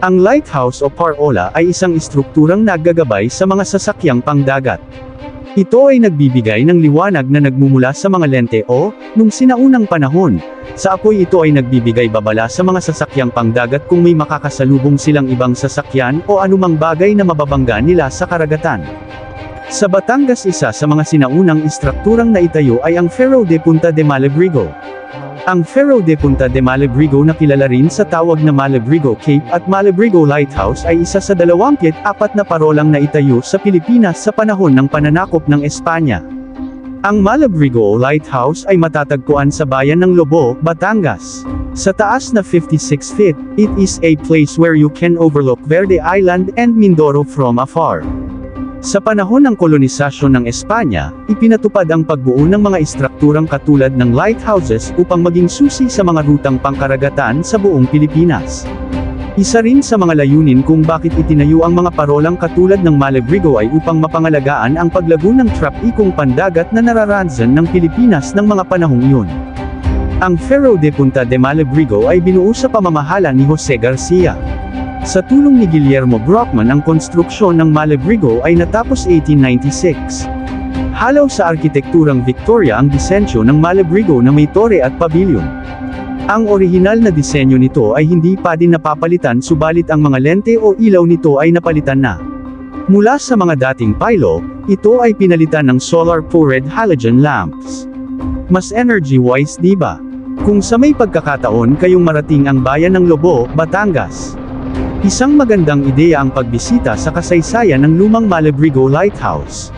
Ang lighthouse o parola ay isang istrukturang naggagabay sa mga sasakyang pangdagat. Ito ay nagbibigay ng liwanag na nagmumula sa mga lente o, nung sinaunang panahon, sa apoy. Ito ay nagbibigay babala sa mga sasakyang pangdagat kung may makakasalubong silang ibang sasakyan o anumang bagay na mababangga nila sa karagatan. Sa Batangas, isa sa mga sinaunang istrukturang naitayo ay ang Faro de Punta de Malabrigo. Ang Faro de Punta de Malabrigo na kilala rin sa tawag na Malabrigo Cape at Malabrigo Lighthouse ay isa sa 24 na parolang naitayo sa Pilipinas sa panahon ng pananakop ng Espanya. Ang Malabrigo Lighthouse ay matatagpuan sa bayan ng Lobo, Batangas. Sa taas na 56 feet, it is a place where you can overlook Verde Island and Mindoro from afar. Sa panahon ng kolonisasyon ng Espanya, ipinatupad ang pagbuo ng mga istrukturang katulad ng lighthouses upang maging susi sa mga rutang pangkaragatan sa buong Pilipinas. Isa rin sa mga layunin kung bakit itinayo ang mga parolang katulad ng Malabrigo ay upang mapangalagaan ang paglago ng trapikong pandagat na nararanasan ng Pilipinas ng mga panahong iyon. Ang Faro de Punta de Malabrigo ay binuo sa pamamahala ni Jose Garcia. Sa tulong ni Guillermo Brockman, ang konstruksyon ng Malabrigo ay natapos 1896. Halaw sa arkitekturang Victoria ang disenyo ng Malabrigo na may tore at pavilion. Ang orihinal na disenyo nito ay hindi pa din napapalitan, subalit ang mga lente o ilaw nito ay napalitan na. Mula sa mga dating pilo, ito ay pinalitan ng solar-powered halogen lamps. Mas energy-wise, diba? Kung sa may pagkakataon kayong marating ang bayan ng Lobo, Batangas, isang magandang ideya ang pagbisita sa kasaysayan ng lumang Malabrigo Lighthouse.